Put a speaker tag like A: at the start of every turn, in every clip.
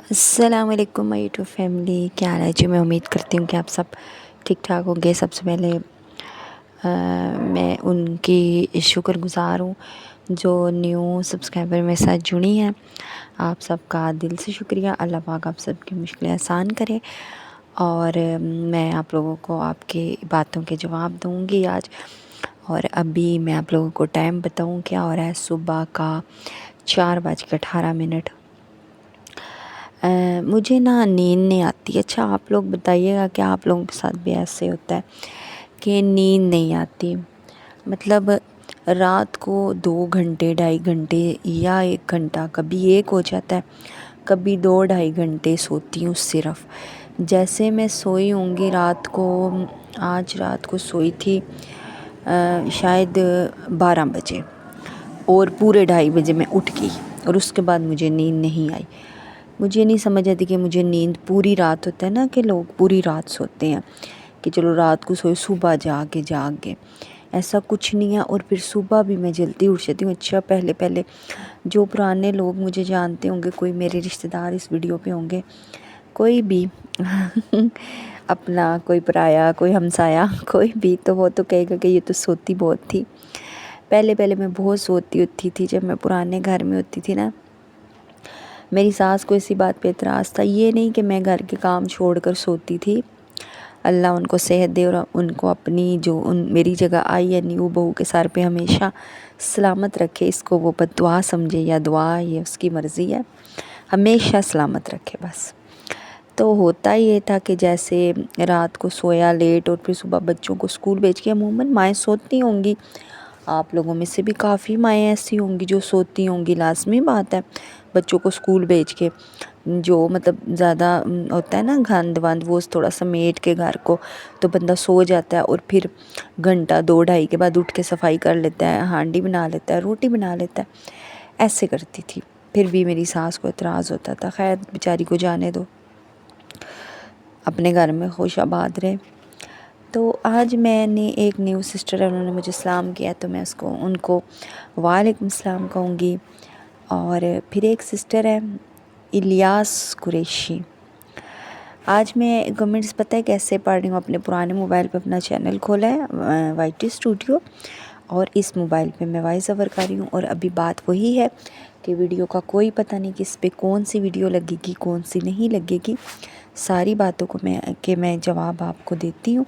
A: السلام علیکم مائی YouTube family, کیا حال ہے جی؟ میں امید کرتی ہوں کہ آپ سب ٹھیک ٹھاک ہوں گے۔ سب سے پہلے میں ان کی شکر گزار ہوں جو نیو سبسکرائبر میرے ساتھ جڑی ہیں۔ آپ سب کا دل سے شکریہ۔ اللہ پاک آپ سب کی مشکلیں آسان کرے، اور میں آپ لوگوں کو آپ کی باتوں کے جواب دوں گی آج۔ اور ابھی میں آپ لوگوں کو ٹائم بتاؤں کیا ہو رہا ہے۔ صبح کا 4:18۔ مجھے نیند نہیں آتی۔ اچھا آپ لوگ بتائیے گا کہ آپ لوگوں کے ساتھ بھی ایسے ہوتا ہے کہ نیند نہیں آتی؟ مطلب رات کو 2 گھنٹے 2.5 گھنٹے یا 1 گھنٹہ، کبھی 1 ہو جاتا ہے، کبھی 2-2.5 گھنٹے سوتی ہوں صرف۔ جیسے میں سوئی ہوں گی رات کو، آج رات کو سوئی تھی شاید 12 بجے، اور پورے 2:30 بجے میں اٹھ گئی، اور اس کے بعد مجھے نیند نہیں آئی۔ مجھے نہیں سمجھ آتی کہ مجھے نیند پوری رات ہوتا ہے نا، کہ لوگ پوری رات سوتے ہیں کہ چلو رات کو سوئے صبح جاگ گئے، ایسا کچھ نہیں ہے۔ اور پھر صبح بھی میں جلدی اٹھ جاتی ہوں۔ اچھا پہلے جو پرانے لوگ مجھے جانتے ہوں گے، کوئی میرے رشتہ دار اس ویڈیو پہ ہوں گے، کوئی بھی اپنا، کوئی پرایا، کوئی ہمسایا، کوئی بھی، تو وہ تو کہے گا کہ یہ تو سوتی بہت تھی۔ پہلے میں بہت سوتی ہوتی تھی جب میں پرانے گھر میں ہوتی تھی نا۔ میری ساس کو اسی بات پہ اعتراض تھا، یہ نہیں کہ میں گھر کے کام چھوڑ کر سوتی تھی، اللہ ان کو صحت دے اور ان کو اپنی جو میری جگہ آئی ہے نیو بہو کے سر پہ ہمیشہ سلامت رکھے۔ اس کو وہ بد دعا سمجھے یا دعا، یہ اس کی مرضی ہے، ہمیشہ سلامت رکھے بس۔ تو ہوتا یہ تھا کہ جیسے رات کو سویا لیٹ، اور پھر صبح بچوں کو اسکول بھیج کے، عموماً مائیں سوتی ہوں گی، آپ لوگوں میں سے بھی کافی مائیں ایسی ہوں گی جو سوتی ہوں گی، لازمی بات ہے۔ بچوں کو اسکول بھیج کے جو مطلب زیادہ ہوتا ہے نا گند وند، وہ تھوڑا سمیٹ کے گھر کو، تو بندہ سو جاتا ہے، اور پھر گھنٹہ 2-2.5 کے بعد اٹھ کے صفائی کر لیتا ہے، ہانڈی بنا لیتا ہے، روٹی بنا لیتا ہے۔ ایسے کرتی تھی، پھر بھی میری ساس کو اعتراض ہوتا تھا۔ خیر بیچاری کو جانے دو، اپنے گھر میں خوش آباد رہے۔ تو آج میں نے ایک نیو سسٹر ہے، انہوں نے مجھے سلام کیا، تو میں ان کو وعلیکم السلام کہوں گی۔ اور پھر ایک سسٹر ہے الیاس قریشی۔ آج میں کمنٹس پتہ ہے کیسے پڑھ رہی ہوں؟ اپنے پرانے موبائل پہ اپنا چینل کھولا ہے وائی ٹی اسٹوڈیو، اور اس موبائل پہ میں وائس اوور کر رہی ہوں۔ اور ابھی بات وہی ہے کہ ویڈیو کا کوئی پتہ نہیں کہ اس پہ کون سی ویڈیو لگے گی، کون سی نہیں لگے گی۔ ساری باتوں کو میں جواب آپ کو دیتی ہوں۔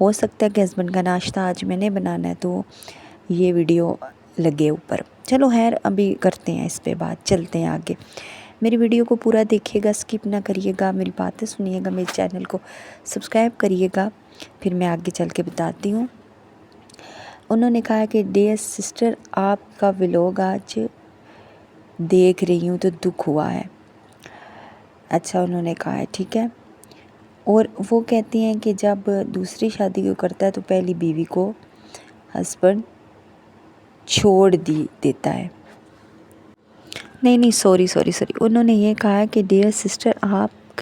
A: ہو سکتا ہے کہ ہسبینڈ کا ناشتہ آج میں نے بنانا ہے، تو یہ ویڈیو لگے اوپر۔ چلو خیر، ابھی کرتے ہیں اس پہ بات، چلتے ہیں آگے۔ میری ویڈیو کو پورا دیکھیے گا، سکپ نہ کریے گا، میری باتیں سنیے گا، میرے چینل کو سبسکرائب کریے گا، پھر میں آگے چل کے بتاتی ہوں۔ انہوں نے کہا کہ ڈیئر سسٹر، آپ کا ولاگ آج دیکھ رہی ہوں تو دکھ ہوا ہے۔ اچھا انہوں نے کہا ہے، ٹھیک ہے۔ اور وہ کہتی ہیں کہ جب دوسری شادی کو کرتا ہے تو پہلی بیوی کو ہسبینڈ چھوڑ دیتا ہے۔ نہیں سوری، انہوں نے یہ کہا کہ ڈیئر سسٹر، آپ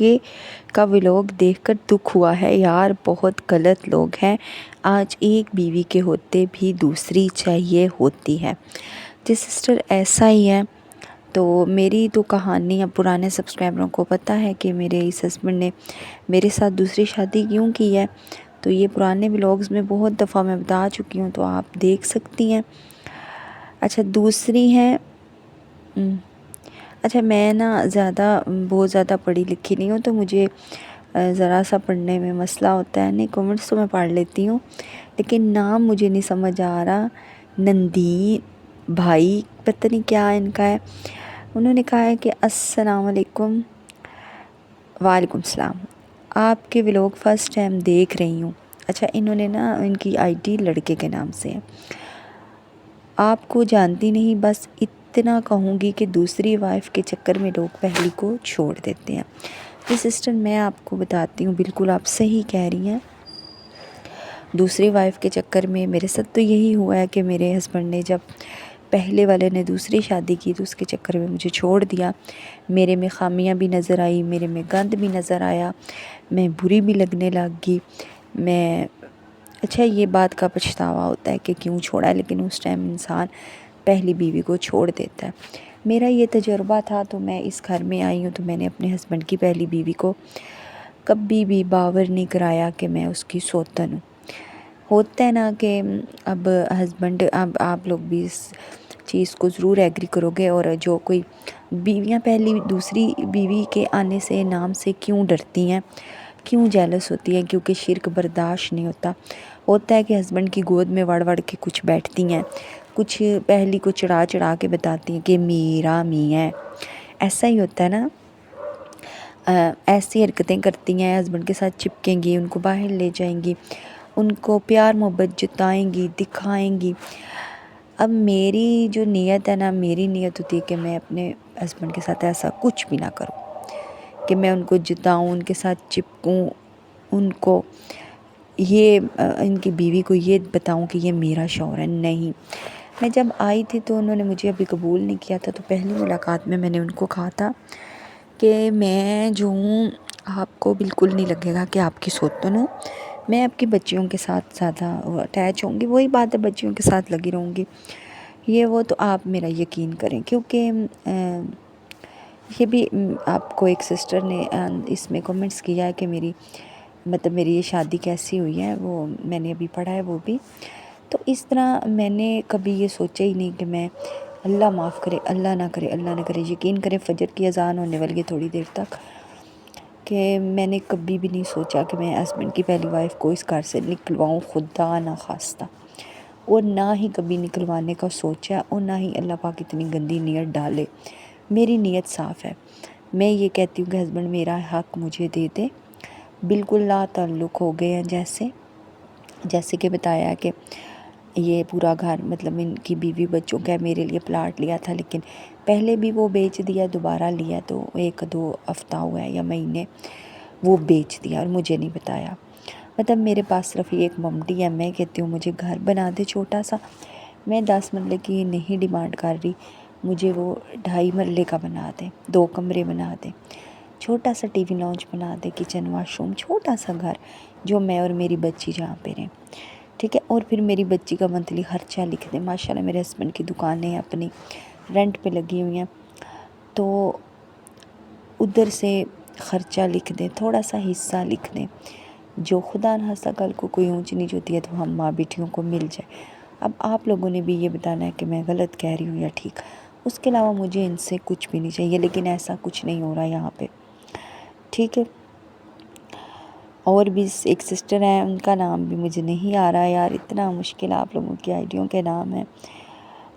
A: کا ولاگ دیکھ کر دکھ ہوا ہے یار، بہت غلط لوگ ہیں، آج ایک بیوی کے ہوتے بھی دوسری چاہیے ہوتی ہے۔ جی سسٹر ایسا ہی ہے۔ تو میری تو کہانی اب پرانے سبسکرائبروں کو پتہ ہے کہ میرے اس ہسبینڈ نے میرے ساتھ دوسری شادی کیوں کی ہے، تو یہ پرانے ولاگز میں بہت دفعہ میں بتا چکی ہوں، تو آپ دیکھ سکتی ہیں۔ اچھا دوسری ہیں، اچھا میں بہت زیادہ پڑھی لکھی نہیں ہوں، تو مجھے ذرا سا پڑھنے میں مسئلہ ہوتا ہے، نہیں کمنٹس تو میں پڑھ لیتی ہوں، لیکن نام مجھے نہیں سمجھ آ رہا۔ نندین بھائی پتہ نہیں کیا ان کا ہے۔ انہوں نے کہا ہے کہ السلام علیکم۔ وعلیکم السلام، آپ کے ولاگ فرسٹ ٹائم دیکھ رہی ہوں۔ اچھا انہوں نے ان کی آئی ڈی لڑکے کے نام سے ہے۔ آپ کو جانتی نہیں، بس اتنا کہوں گی کہ دوسری وائف کے چکر میں لوگ پہلی کو چھوڑ دیتے ہیں۔ یہ سسٹر میں آپ کو بتاتی ہوں، بالکل آپ صحیح کہہ رہی ہیں۔ دوسری وائف کے چکر میں میرے ساتھ تو یہی ہوا ہے کہ میرے ہسبینڈ نے جب پہلے والے نے دوسری شادی کی تو اس کے چکر میں مجھے چھوڑ دیا۔ میرے میں خامیاں بھی نظر آئی، میرے میں گند بھی نظر آیا، میں بری بھی لگنے لگ گئی۔ اچھا یہ بات کا پچھتاوا ہوتا ہے کہ کیوں چھوڑا ہے، لیکن اس ٹائم انسان پہلی بیوی کو چھوڑ دیتا ہے۔ میرا یہ تجربہ تھا، تو میں اس گھر میں آئی ہوں تو میں نے اپنے ہسبینڈ کی پہلی بیوی کو کبھی بھی باور نہیں کرایا کہ میں اس کی سوتن ہوں۔ ہوتا ہے نا کہ اب ہسبینڈ، اب آپ لوگ بھی اس چیز کو ضرور ایگری کرو گے، اور جو کوئی بیویاں پہلی دوسری بیوی کے آنے سے نام سے کیوں ڈرتی ہیں، کیوں جیلس ہوتی ہیں، کیونکہ شرک برداشت نہیں ہوتا ہے کہ ہسبینڈ کی گود میں وڑ وڑ کے کچھ بیٹھتی ہیں، کچھ پہلی کو چڑھا چڑھا کے بتاتی ہیں کہ میرا می ہے، ایسا ہی ہوتا ہے نا۔ ایسی حرکتیں کرتی ہیں، ہسبینڈ کے ساتھ چپکیں گی، ان کو باہر لے جائیں گی، ان کو پیار محبت جتائیں گی، دکھائیں گی۔ اب میری جو نیت ہے نا، میری نیت ہوتی ہے کہ میں اپنے ہسبینڈ کے ساتھ ایسا کچھ بھی نہ کروں، کہ میں ان کو جتاؤں، ان کے ساتھ چپکوں، ان کو یہ ان کی بیوی کو یہ بتاؤں کہ یہ میرا شوہر ہے۔ نہیں، میں جب آئی تھی تو انہوں نے مجھے ابھی قبول نہیں کیا تھا، تو پہلی ملاقات میں نے ان کو کہا تھا کہ میں جو ہوں آپ کو بالکل نہیں لگے گا کہ آپ کی سوتن ہوں، میں آپ کی بچیوں کے ساتھ زیادہ اٹیچ ہوں گی، وہی بات ہے بچیوں کے ساتھ لگی رہوں گی، یہ وہ تو آپ میرا یقین کریں۔ کیونکہ یہ بھی آپ کو ایک سسٹر نے اس میں کمنٹس کیا ہے کہ میری یہ شادی کیسی ہوئی ہے، وہ میں نے ابھی پڑھا ہے وہ بھی۔ تو اس طرح میں نے کبھی یہ سوچا ہی نہیں کہ میں، اللہ معاف کرے، اللہ نہ کرے، اللہ نہ کرے، یقین کرے فجر کی اذان ہونے والی ہے تھوڑی دیر تک، کہ میں نے کبھی بھی نہیں سوچا کہ میں ہسبینڈ کی پہلی وائف کو اس گھر سے نکلواؤں، خدا نہ خواستہ، اور نہ ہی کبھی نکلوانے کا سوچا، اور نہ ہی اللہ پاک اتنی گندی نیت ڈالے۔ میری نیت صاف ہے، میں یہ کہتی ہوں کہ ہسبینڈ میرا حق مجھے دے دے، بالکل لا تعلق ہو گئے ہیں، جیسے کہ بتایا کہ یہ پورا گھر ان کی بیوی بچوں کا میرے لیے پلاٹ لیا تھا، لیکن پہلے بھی وہ بیچ دیا، دوبارہ لیا تو 1-2 ہفتہ ہوا ہے یا مہینے وہ بیچ دیا اور مجھے نہیں بتایا۔ میرے پاس صرف ایک ممٹی ہے، میں کہتی ہوں مجھے گھر بنا دے چھوٹا سا، میں 10 مرلے کی نہیں ڈیمانڈ کر رہی، مجھے وہ 2.5 مرلے کا بنا دے، 2 کمرے بنا دے، چھوٹا سا ٹی وی لاؤنج بنا دے، کچن واش روم، چھوٹا سا گھر جو میں اور میری بچی جہاں پہ رہیں، ٹھیک ہے، اور پھر میری بچی کا منتھلی خرچہ لکھ دیں۔ ماشاءاللہ میرے ہسبینڈ کی دکانیں اپنی رینٹ پہ لگی ہوئی ہیں، تو ادھر سے خرچہ لکھ دیں، تھوڑا سا حصہ لکھ دیں، جو خدا نخواستہ کل کو کوئی اونچ نیچ ہوتی ہے تو ہم ماں بیٹیوں کو مل جائے۔ اب آپ لوگوں نے بھی یہ بتانا ہے کہ میں غلط کہہ رہی ہوں یا ٹھیک، اس کے علاوہ مجھے ان سے کچھ بھی نہیں چاہیے، لیکن ایسا کچھ نہیں ہو رہا یہاں پہ، ٹھیک ہے۔ اور بھی ایک سسٹر ہیں، ان کا نام بھی مجھے نہیں آ رہا یار، اتنا مشکل آپ لوگوں کی آئیڈیوں کے نام ہیں۔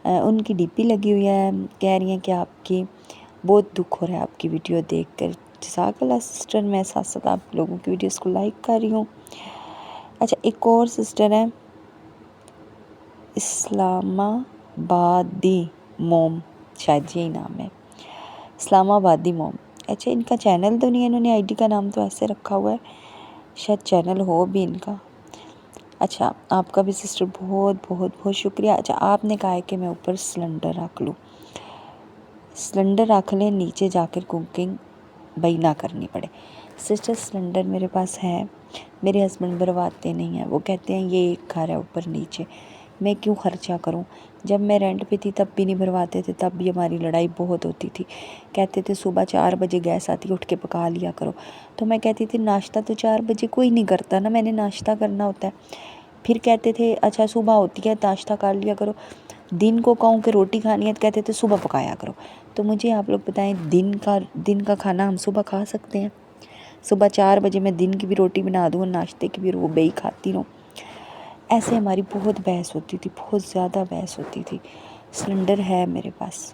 A: ان کی ڈی پی لگی ہوئی ہے، کہہ رہی ہیں کہ آپ کی بہت دکھ ہو رہا ہے آپ کی ویڈیو دیکھ کر۔ جزاک اللہ سسٹر، میں ساتھ ساتھ آپ لوگوں کی ویڈیوز کو لائک کر رہی ہوں۔ اچھا، ایک اور سسٹر ہیں، اسلام آبادی موم، شاید یہی نام ہے، اسلام آبادی موم۔ اچھا، ان کا چینل تو نہیں ہے، انہوں نے آئی ڈی کا نام تو ایسے رکھا ہوا ہے، شاید چینل ہو بھی ان کا۔ اچھا، آپ کا بھی سسٹر بہت بہت بہت شکریہ۔ اچھا، آپ نے کہا ہے کہ میں اوپر سلنڈر رکھ لوں، سلنڈر رکھ لیں، نیچے جا کر کوکنگ بھائی نہ کرنی پڑے۔ سسٹر، سلنڈر میرے پاس ہے، میرے ہسبینڈ بھرواتے نہیں ہیں، وہ کہتے ہیں یہ ایک گھر ہے اوپر نیچے، میں کیوں خرچہ کروں؟ جب میں رینٹ پہ تھی تب بھی نہیں بھرواتے تھے، تب بھی ہماری لڑائی بہت ہوتی تھی، کہتے تھے صبح 4 بجے گیس آتی، اٹھ کے پکا لیا کرو، تو میں کہتی تھی ناشتہ تو 4 بجے کوئی نہیں کرتا نا، میں نے ناشتہ کرنا ہوتا ہے۔ پھر کہتے تھے اچھا صبح ہوتی ہے ناشتہ کر لیا کرو، دن کو کہوں کہ روٹی کھانی ہے تو کہتے تھے صبح پکایا کرو۔ تو مجھے آپ لوگ بتائیں، دن کا کھانا ہم صبح کھا سکتے ہیں؟ صبح 4 بجے میں دن کی بھی روٹی بنا دوں اور ناشتے کی بھی وہ بے ہی کھاتی رہوں؟ ایسے ہماری بہت بحث ہوتی تھی، بہت زیادہ بحث ہوتی تھی۔ سلنڈر ہے میرے پاس۔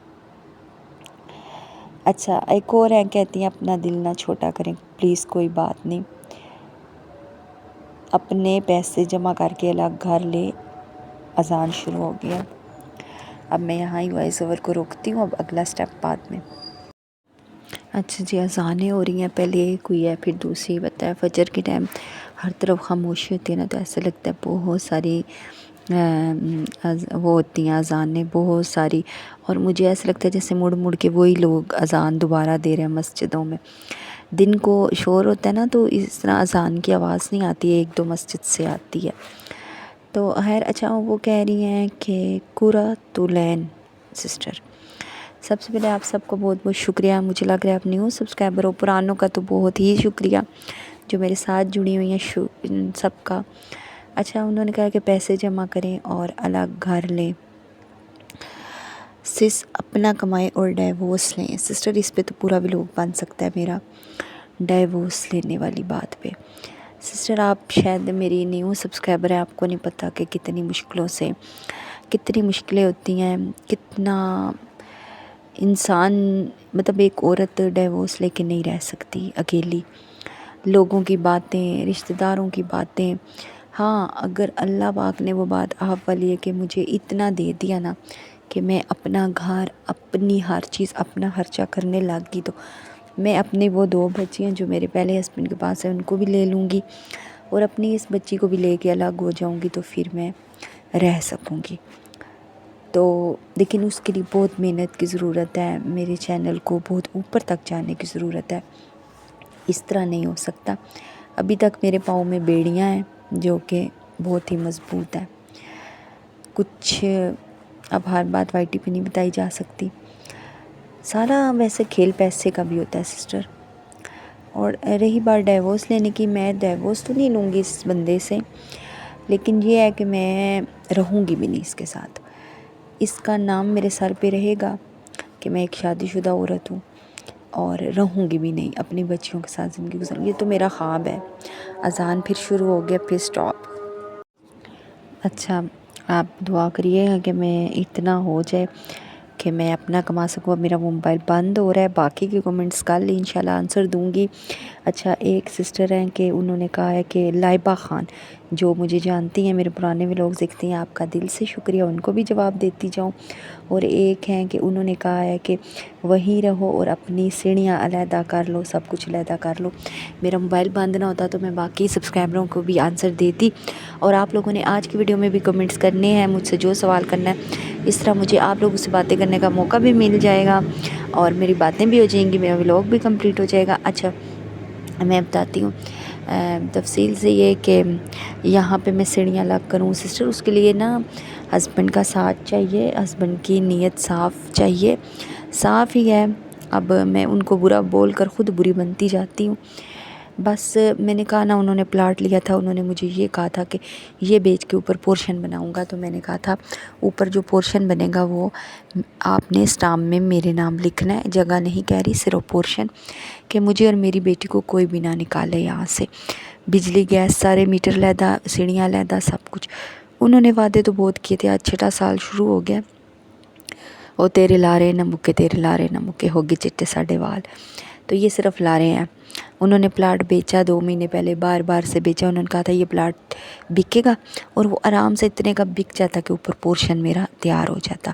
A: اچھا، ایک اور ہیں، کہتی ہیں اپنا دل نہ چھوٹا کریں پلیز، کوئی بات نہیں، اپنے پیسے جمع کر کے الگ گھر لے، اذان شروع ہو گیا۔ اب میں یہاں ہی وائس اوور کو روکتی ہوں، اب اگلا سٹیپ بعد میں۔ اچھا جی، اذانیں ہو رہی ہیں، پہلے ایک ہوئی ہے پھر دوسری، بتایا فجر کے ٹائم ہر طرف خاموشی ہوتی ہے نا، تو ایسا لگتا ہے بہت ساری وہ ہوتی ہیں اذانیں بہت ساری، اور مجھے ایسا لگتا ہے جیسے مڑ مڑ کے وہی لوگ اذان دوبارہ دے رہے ہیں مسجدوں میں۔ دن کو شور ہوتا ہے نا، تو اس طرح اذان کی آواز نہیں آتی ہے، 1-2 مسجد سے آتی ہے تو خیر۔ اچھا، وہ کہہ رہی ہیں کہ قرۃ العین سسٹر، سب سے پہلے آپ سب کو بہت بہت شکریہ. مجھے لگ رہا ہے آپ نیو سبسکرائبر ہو, پرانوں کا تو بہت ہی شکریہ جو میرے ساتھ جڑی ہوئی ہیں سب کا. اچھا, انہوں نے کہا کہ پیسے جمع کریں اور الگ گھر لیں, سس اپنا کمائے اور ڈائیورس لیں. سسٹر اس پہ تو پورا ولاگ بن سکتا ہے میرا, ڈائیورس لینے والی بات پہ. سسٹر آپ شاید میری نیو سبسکرائبر ہیں, آپ کو نہیں پتہ کہ کتنی مشکلیں ہوتی ہیں, کتنا انسان مطلب ایک عورت ڈائیورس لے کے نہیں رہ سکتی اکیلی. لوگوں کی باتیں, رشتہ داروں کی باتیں. ہاں, اگر اللہ پاک نے وہ بات آپ والی ہے کہ مجھے اتنا دے دیا نا کہ میں اپنا گھر, اپنی ہر چیز, اپنا خرچہ کرنے لگ گئی, تو میں اپنے وہ 2 بچیاں جو میرے پہلے ہسبینڈ کے پاس ہیں ان کو بھی لے لوں گی, اور اپنی اس بچی کو بھی لے کے الگ ہو جاؤں گی, تو پھر میں رہ سکوں گی. تو لیکن اس کے لیے بہت محنت کی ضرورت ہے, میرے چینل کو بہت اوپر تک جانے کی ضرورت ہے. اس طرح نہیں ہو سکتا. ابھی تک میرے پاؤں میں بیڑیاں ہیں جو کہ بہت ہی مضبوط ہیں. کچھ اب ہر بات وائی ٹی پہ نہیں بتائی جا سکتی. سارا ویسے کھیل پیسے کا بھی ہوتا ہے سسٹر. اور رہی بات ڈائیورس لینے کی, میں ڈائیورس تو نہیں لوں گی اس بندے سے, لیکن یہ ہے کہ میں رہوں گی بھی نہیں اس کے ساتھ. اس کا نام میرے سر پہ رہے گا کہ میں ایک شادی شدہ عورت ہوں, اور رہوں گی بھی نہیں, اپنی بچیوں کے ساتھ زندگی گزاروں. یہ تو میرا خواب ہے. اذان پھر شروع ہو گیا, پھر سٹاپ. اچھا, آپ دعا کریے گا کہ میں اتنا ہو جائے کہ میں اپنا کما سکوں. اب میرا موبائل بند ہو رہا ہے, باقی کے کومنٹس کل انشاءاللہ آنسر دوں گی. اچھا, ایک سسٹر ہیں کہ انہوں نے کہا ہے کہ لائبہ خان, جو مجھے جانتی ہیں, میرے پرانے ولاگ دیکھتی ہیں, آپ کا دل سے شکریہ, ان کو بھی جواب دیتی جاؤں. اور ایک ہیں کہ انہوں نے کہا ہے کہ وہیں رہو اور اپنی سیڑھیاں علیحدہ کر لو, سب کچھ علیحدہ کر لو. میرا موبائل بند نہ ہوتا تو میں باقی سبسکرائبروں کو بھی آنسر دیتی. اور آپ لوگوں نے آج کی ویڈیو میں بھی کمنٹس کرنے ہیں, مجھ سے جو سوال کرنا ہے, اس طرح مجھے آپ لوگوں سے باتیں کرنے کا موقع بھی مل جائے گا, اور میری باتیں بھی ہو جائیں گی, میرا ولاگ بھی کمپلیٹ ہو جائے گا. اچھا, میں بتاتی ہوں تفصیل سے یہ کہ یہاں پہ میں سیڑھیاں الگ کروں سسٹر, اس کے لیے نا ہسبینڈ کا ساتھ چاہیے, ہسبینڈ کی نیت صاف چاہیے. صاف ہی ہے, اب میں ان کو برا بول کر خود بری بنتی جاتی ہوں. بس میں نے کہا نا, انہوں نے پلاٹ لیا تھا, انہوں نے مجھے یہ کہا تھا کہ یہ بیچ کے اوپر پورشن بناؤں گا. تو میں نے کہا تھا اوپر جو پورشن بنے گا وہ آپ نے اسٹامپ میں میرے نام لکھنا ہے, جگہ نہیں کہہ رہی, صرف پورشن, کہ مجھے اور میری بیٹی کو کوئی بھی نہ نکالے یہاں سے. بجلی گیس سارے میٹر علیحدہ, سیڑھیاں علیحدہ, سب کچھ. انہوں نے وعدے تو بہت کیے تھے. آج 6واں سال شروع ہو گیا, وہ تیرے لارے نہ مکے, تیرے لارے نہ مکے, ہوگی چٹے ساڑے وال. تو یہ صرف لارے ہیں. انہوں نے پلاٹ بیچا 2 مہینے پہلے, بار سے بیچا. انہوں نے کہا تھا یہ پلاٹ بکے گا, اور وہ آرام سے اتنے کا بک جاتا کہ اوپر پورشن میرا تیار ہو جاتا.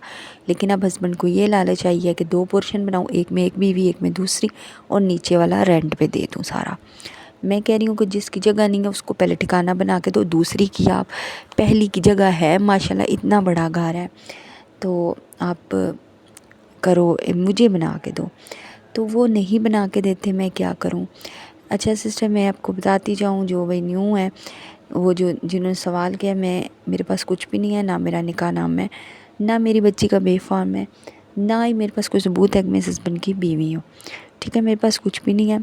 A: لیکن اب ہسبینڈ کو یہ لالچ چاہیے کہ 2 پورشن بناؤں, ایک میں ایک بیوی, ایک میں دوسری, اور نیچے والا رینٹ پہ دے دوں سارا. میں کہہ رہی ہوں کہ جس کی جگہ نہیں ہے اس کو پہلے ٹھکانہ بنا کے دو. دوسری کی آپ, پہلی کی جگہ ہے ماشاءاللہ, اتنا بڑا گھر ہے, تو آپ کرو, مجھے بنا کے دو. تو وہ نہیں بنا کے دیتے, میں کیا کروں. اچھا سسٹر, میں آپ کو بتاتی جاؤں, جو وہ نیو ہے, وہ جنہوں نے سوال کیا, میرے پاس کچھ بھی نہیں ہے, نہ میرا نکاح نام ہے, نہ میری بچی کا بے فارم ہے, نہ ہی میرے پاس کوئی ثبوت ہے کہ میں اس ہسبینڈ کی بیوی ہوں. ٹھیک ہے, میرے پاس کچھ بھی نہیں ہے.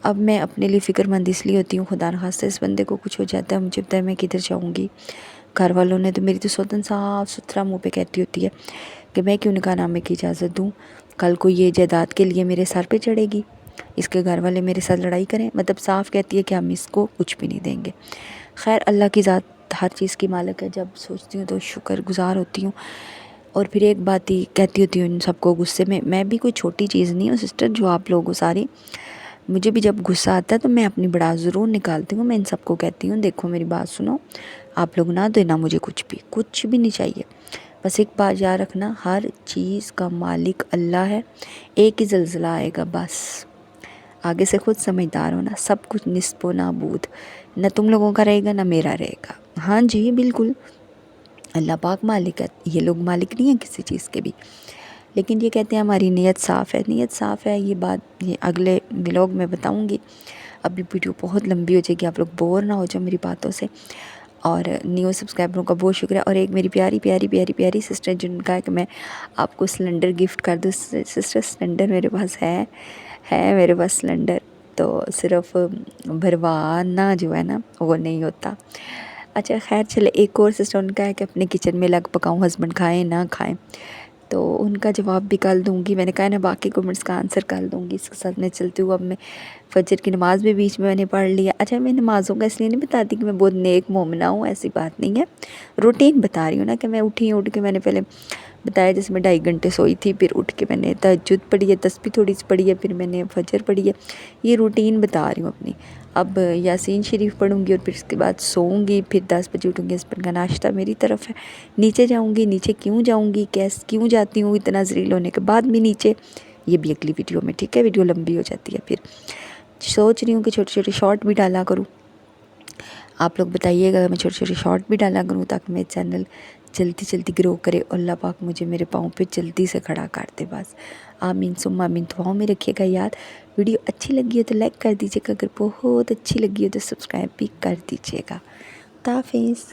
A: اب میں اپنے لیے فکر مند اس لیے ہوتی ہوں, خدا نخواستہ اس بندے کو کچھ ہو جاتا ہے, مجھے پتہ ہے میں کدھر جاؤں گی. گھر والوں نے تو میری تو سوتن صاف ستھرا منہ پہ کہتی ہوتی ہے کہ میں کیوں نکاح نامے کی اجازت دوں. کل کو یہ جائیداد کے لیے میرے سر پہ چڑھے گی, اس کے گھر والے میرے ساتھ لڑائی کریں, مطلب صاف کہتی ہے کہ ہم اس کو کچھ بھی نہیں دیں گے. خیر, اللہ کی ذات ہر چیز کی مالک ہے. جب سوچتی ہوں تو شکر گزار ہوتی ہوں. اور پھر ایک بات ہی کہتی ہوتی ہوں ان سب کو غصے میں بھی کوئی چھوٹی چیز نہیں ہوں سسٹر, جو آپ لوگوں ساری. مجھے بھی جب غصہ آتا ہے تو میں اپنی بڑاس ضرور نکالتی ہوں. میں ان سب کو کہتی ہوں دیکھو میری بات سنو, آپ لوگ نہ دینا مجھے کچھ بھی نہیں چاہیے. بس ایک بات یاد رکھنا, ہر چیز کا مالک اللہ ہے. ایک ہی زلزلہ آئے گا بس, آگے سے خود سمجھدار ہونا. سب کچھ نسب و نابود, نہ تم لوگوں کا رہے گا نہ میرا رہے گا. ہاں جی بالکل, اللہ پاک مالک ہے, یہ لوگ مالک نہیں ہیں کسی چیز کے بھی. لیکن یہ کہتے ہیں ہماری نیت صاف ہے. نیت صاف ہے, یہ بات یہ اگلے ولاگ میں بتاؤں گی. ابھی ویڈیو بہت لمبی ہو جائے گی, آپ لوگ بور نہ ہو جاؤ میری باتوں سے. اور نیو سبسکرائبروں کا بہت شکریہ. اور ایک میری پیاری پیاری پیاری پیاری سسٹر جن کا ہے کہ میں آپ کو سلنڈر گفٹ کر دوں. سسٹر سلنڈر میرے پاس ہے میرے پاس سلنڈر، تو صرف بھروانا جو ہے نا وہ نہیں ہوتا. اچھا خیر چلے. ایک اور سسٹر ان کا ہے کہ اپنے کچن میں لگ پکاؤں، ہسبینڈ کھائیں نہ کھائیں، تو ان کا جواب بھی کل دوں گی. میں نے کہا نا باقی کمنٹس کا آنسر کل دوں گی. اس کے ساتھ میں چلتی ہوں. اب میں فجر کی نماز بھی بیچ میں نے پڑھ لیا. اچھا میں نمازوں کا اس لیے نہیں بتاتی کہ میں بہت نیک مومنہ ہوں، ایسی بات نہیں ہے. روٹین بتا رہی ہوں نا کہ میں اٹھ کے میں نے پہلے بتایا جیسے میں 2.5 گھنٹے سوئی تھی، پھر اٹھ کے میں نے تہجد پڑھی ہے، تسبیح تھوڑی سی پڑھی ہے، پھر میں نے فجر پڑھی ہے. یہ روٹین بتا رہی ہوں اپنی. اب یاسین شریف پڑھوں گی اور پھر اس کے بعد سوؤں گی، پھر 10 بجے اٹھوں گی. ہسبینڈ کا ناشتہ میری طرف ہے. نیچے جاؤں گی. نیچے کیوں جاؤں گی، کیوں جاتی ہوں اتنا ذلیل ہونے کے بعد بھی نیچے، یہ بھی اگلی ویڈیو میں. ٹھیک ہے، ویڈیو لمبی ہو جاتی ہے. پھر سوچ رہی ہوں کہ چھوٹے چھوٹے شارٹ بھی ڈالا کروں. آپ لوگ بتائیے گا میں چھوٹے چھوٹے شارٹ بھی ڈالا کروں تاکہ میرے چینل جلدی جلدی گرو کرے اور اللہ پاک مجھے میرے پاؤں پہ جلدی سے کھڑا کر دے. بس آمین ثم آمین. دعاؤں میں رکھیے گا یاد. ویڈیو اچھی لگی ہو تو لائک کر دیجیے گا، اگر بہت اچھی لگی ہو تو سبسکرائب بھی کر دیجیے گا. خدا حافظ.